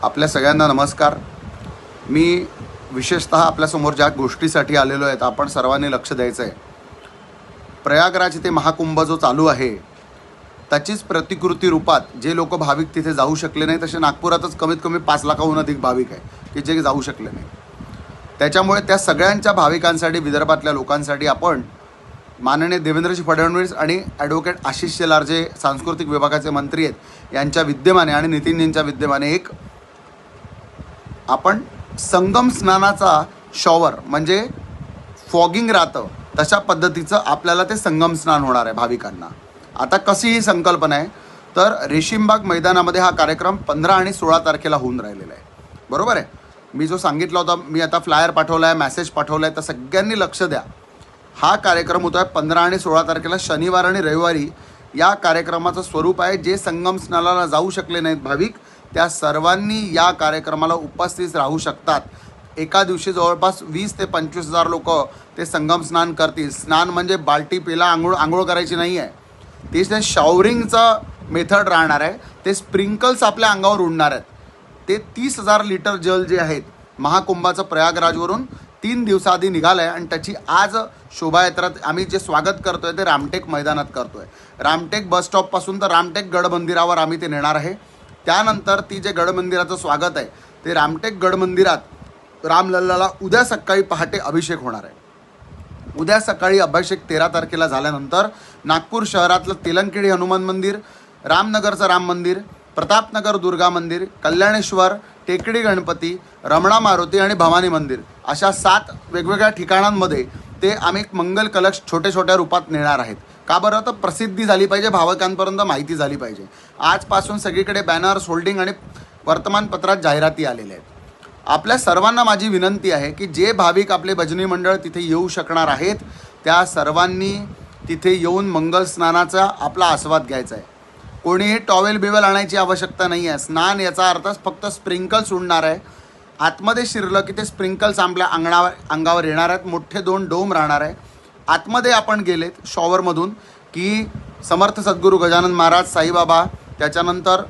आपल्या सगळ्यांना नमस्कार। मी विशेषतः आपल्यासमोर ज्या गोष्टीसाठी आलेलो आहे आपण सर्वांनी लक्ष द्यायचं आहे। प्रयागराज इथे महाकुंभ जो चालू आहे त्याचीच प्रतिकृती रूपात जे लोक भाविक तिथे जाऊ शकले नाही, तसे नागपुरातच कमीत कमी 5 लाखाहून अधिक भाविक आहे की जे जाऊ शकले नाही। त्याच्यामुळे त्या सगळ्यांच्या भाविकांसाठी, विदर्भातल्या लोकांसाठी आपण माननीय देवेंद्रजी फडणवीस आणि ॲडव्होकेट आशिष शेलार जे सांस्कृतिक विभागाचे मंत्री आहेत यांच्या विद्यमाने आणि नितीनजींच्या विद्यमाने एक आपण संगम स्नानाचा शॉवर म्हणजे फॉगिंग राहतं तशा पद्धतीचं आपल्याला ते संगम स्नान होणार आहे भाविकांना। आता कशी ही संकल्पना आहे तर रेशीमबाग मैदानामध्ये हा कार्यक्रम 15 आणि 16 तारखेला होऊन राहिलेला आहे, बरोबर आहे। मी जो सांगितलं होतं, मी आता फ्लायर पाठवला आहे, मेसेज पाठवला आहे, तर सगळ्यांनी लक्ष द्या। हा कार्यक्रम होतो आहे 15 आणि 16 तारखेला शनिवार आणि रविवारी। या कार्यक्रमाचं स्वरूप आहे जे संगम स्नानाला जाऊ शकले नाहीत भाविक त्या सर्वांनी या कार्यक्रमाला उपस्थित राहू शकतात। एका दिवशी जवळपास 20 ते 25,000 लोक ते संगम स्नान करतील। स्नान म्हणजे बाल्टी पेला आंघोळ करायची नाही आहे, ते शॉवरिंगचं मेथड राहणार आहे। ते स्प्रिंकल्स आपल्या अंगावर उडणार आहेत। ते 30,000 लिटर जल जे आहेत महाकुंभाचं प्रयागराजवरून 3 दिवसाआधी निघालं आहे आणि त्याची आज शोभायात्रा आम्ही जे स्वागत करतो आहे ते रामटेक मैदानात करतो आहे। रामटेक बसस्टॉपपासून तर रामटेक गड मंदिरावर आम्ही ते नेणार आहे। त्यानंतर ती जे गड मंदिराचं स्वागत आहे ते रामटेक गड मंदिरात रामलल्लाला उद्या सकाळी पहाटे अभिषेक होणार आहे। उद्या सकाळी अभिषेक 13 तारखेला झाल्यानंतर नागपूर शहरातलं तेलंगखेडी हनुमान मंदिर, रामनगरचं राम मंदिर, प्रतापनगर दुर्गा मंदिर, कल्याणेश्वर, टेकडी गणपती, रमणा मारुती आणि भवानी मंदिर अशा 7 वेगवेगळ्या ठिकाणांमध्ये ते आम्ही मंगल कलश छोट्या छोट्या रूपात नेणार आहेत। का बरं? तर प्रसिद्धी झाली पाहिजे, भाविकांपर्यंत माहिती झाली पाहिजे। आजपासून सगळीकडे बॅनर्स, होल्डिंग आणि वर्तमानपत्रात जाहिराती आलेल्या आहेत। आपल्या सर्वांना माझी विनंती आहे की जे भाविक आपले भजनी मंडळ तिथे येऊ शकणार आहेत त्या सर्वांनी तिथे येऊन मंगल स्नानाचा आपला आस्वाद घ्यायचा आहे। कोणीही टॉवेल बिवेल आणायची आवश्यकता नाही आहे। स्नान याचा अर्थ फक्त स्प्रिंकल्स उडणार आहे। आतमध्ये शिरलं की ते स्प्रिंकल्स आपल्या अंगावर येणार आहेत। मोठे 2 डोम राहणार आहे। आतमध्ये आपण गेलेत शॉवरमधून की समर्थ सद्गुरू गजानन महाराज, साईबाबा, त्याच्यानंतर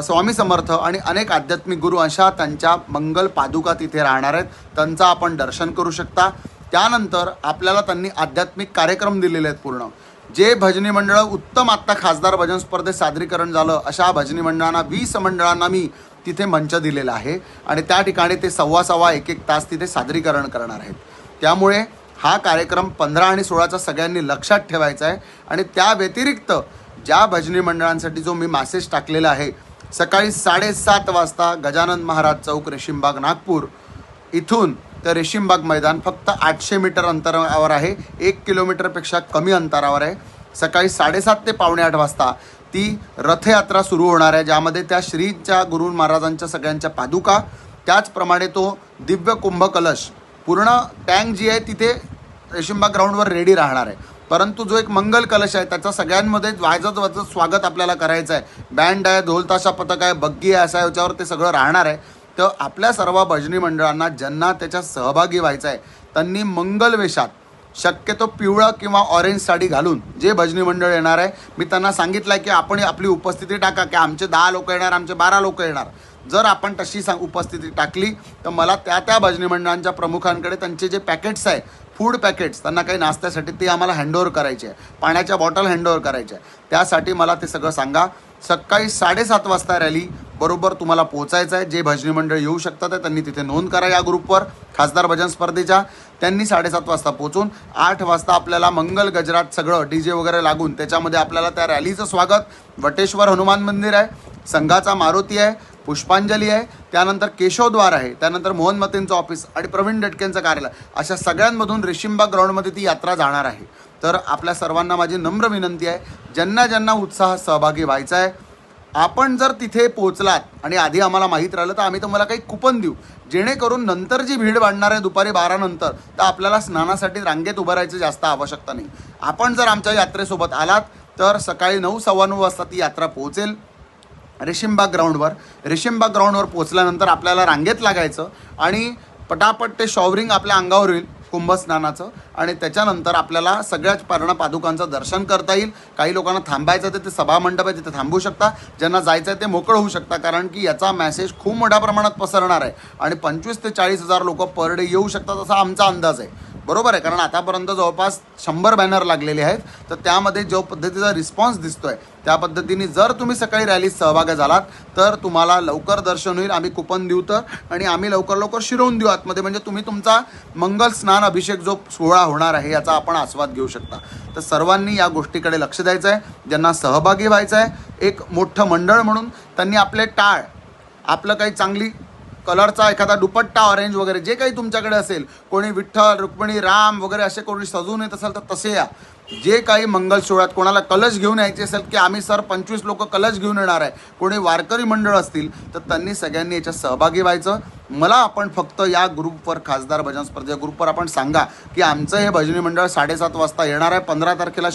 स्वामी समर्थ आणि अनेक आध्यात्मिक गुरु अशा त्यांच्या मंगल पादुका तिथे राहणार आहेत। त्यांचं आपण दर्शन करू शकता। त्यानंतर आपल्याला त्यांनी आध्यात्मिक कार्यक्रम दिलेले आहेत पूर्ण। जे भजनी मंडळं उत्तम आत्ता खासदार भजन स्पर्धेत सादरीकरण झालं अशा भजनी मंडळांना 20 मंडळांना मी तिथे मंच दिलेला आहे आणि त्या ठिकाणी ते 1.25 तास तिथे सादरीकरण करणार आहेत। त्यामुळे हा कार्यक्रम 15 आणि 16चा सगळ्यांनी लक्षात ठेवायचा आहे। आणि त्या व्यतिरिक्त ज्या भजनी मंडळांसाठी जो मी मेसेज टाकलेला आहे, सकाळी 7:30 वाजता गजानन महाराज चौक, रेशीमबाग, नागपूर इथून तर रेशीमबाग मैदान फक्त 800 मीटर अंतरावर आहे, 1 किलोमीटरपेक्षा कमी अंतरावर आहे। सकाळी 7:30 ते 7:45 वाजता ती रथयात्रा सुरू होणार आहे, ज्यामध्ये त्या श्रीच्या गुरु महाराजांच्या सगळ्यांच्या पादुका, त्याचप्रमाणे तो दिव्य कुंभ कलश पूर्ण टँक जी आहे तिथे रेशीमबाग ग्राउंडवर रेडी राहणार आहे। परंतु जो एक मंगल कलश आहे त्याचा सगळ्यांमध्ये वाजत स्वागत आपल्याला करायचं आहे। बँड आहे, ढोलताशा पथक आहे, बग्गी आहे, असा याच्यावर ते सगळं राहणार आहे। तर आपल्या सर्व भजनी मंडळांना ज्यांना त्याच्यात सहभागी व्हायचं आहे त्यांनी मंगल वेशात, शक्यतो पिवळा किंवा ऑरेंज साडी घालून जे भजनी मंडळ येणार आहे, मी त्यांना सांगितलं आहे की आपण आपली उपस्थिती टाका की आमचे 10 लोक येणार, आमचे 12 लोक येणार। जर आपण तशी उपस्थिती टाकली तर मला त्या भजनी मंडळांच्या प्रमुखांकडे त्यांचे जे पॅकेट्स आहे, फूड पॅकेट्स, त्यांना काही नाश्त्यासाठी ते आम्हाला हँडओव्हर करायचे आहे, पाण्याच्या बॉटल हँडओव्हर करायच्या आहे। त्यासाठी मला ते सगळं सांगा। सकाळी 7:30 वाजता रॅली बरोबर तुम्हाला पोहोचायचं आहे। जे भजनी मंडळ येऊ शकतात त्यांनी तिथे नोंद करा या ग्रुपवर खासदार भजन स्पर्धेच्या। त्यांनी 7:30 वाजता पोहोचून 8 वाजता आपल्याला मंगल गजरात सगळं DJ वगैरे लागून त्याच्यामध्ये आपल्याला त्या रॅलीचं स्वागत, वटेश्वर हनुमान मंदिर आहे, संघाचा मारुती आहे, पुष्पांजली आहे, त्यानंतर केशवद्वार आहे, त्यानंतर मोहनमतेंचं ऑफिस आणि प्रवीण दटकेंचं कार्यालय, अशा सगळ्यांमधून रेशीमबाग ग्राउंडमध्ये ती यात्रा जाणार आहे। तर आपल्या सर्वांना माझी नम्र विनंती आहे, ज्यांना उत्साह सहभागी व्हायचा आहे, आपण जर तिथे पोहोचलात आणि आधी आम्हाला माहीत राहिलं तर आम्ही तुम्हाला काही कुपन देऊ, जेणेकरून नंतर जी भीड वाढणार आहे दुपारी 12 नंतर तर आपल्याला स्नानासाठी रांगेत उभं राहायची जास्त आवश्यकता नाही। आपण जर आमच्या यात्रेसोबत आलात तर सकाळी 9, 9:15 वाजता ती यात्रा पोहोचेल रेशीमबाग ग्राउंडवर। पोहोचल्यानंतर आपल्याला रांगेत लागायचं आणि पटापट ते शॉवरिंग आपल्या अंगावर होईल। कुंभस्नानाचं, आणि त्याच्यानंतर आपल्याला सगळ्याच पादुकांचं दर्शन करता येईल. काही लोकांना थांबायचं आहे तर ते सभामंडप आहे तिथे थांबू शकता, ज्यांना जायचं आहे ते मोकळं होऊ शकता, कारण की याचा मेसेज खूप मोठ्या प्रमाणात पसरणार आहे आणि 25 ते 40,000 लोक पर डे येऊ शकतात असा आमचा अंदाज आहे. बरोबर आहे, कारण आतापर्यंत जवळपास 100 बॅनर लागलेले आहेत. तर त्यामध्ये जो पद्धतीचा रिस्पॉन्स दिसतोय त्या पद्धतीने जर तुम्ही सकाळी रॅलीत सहभागी झालात तर तुम्हाला लवकर दर्शन होईल. आम्ही कुपन देऊ तर, आणि आम्ही लवकर शिरवून देऊ आतमध्ये, म्हणजे तुम्ही तुमचा मंगल स्नान अभिषेक जो सोहळा होणार आहे याचा आपण आस्वाद घेऊ शकता. तर सर्वांनी या गोष्टीकडे लक्ष द्यायचं आहे. ज्यांना सहभागी व्हायचं आहे, एक मोठं मंडळ म्हणून त्यांनी आपले टाळ, आपलं काही चांगली कलरचा एखादा दुपट्टा ऑरेंज वगैरे जे काही तुमच्याकडे असेल, कोणी विठ्ठल रुक्मिणी राम वगैरे असे कोणी सजून येत असेल तर तसे या. जे काही मंगल सोहळ्यात कोणाला कलश घेऊन यायचे असेल की आम्ही सर 25 लोक कलश घेऊन येणार आहे, कोणी वारकरी मंडळ असतील तर त्यांनी सगळ्यांनी याच्यात सहभागी व्हायचं. मला आपण फक्त या ग्रुपवर, खासदार भजन स्पर्धे ग्रुपवर आपण सांगा की आमचं हे भजनी मंडळ 7:30 वाजता येणार आहे 15 तारखेला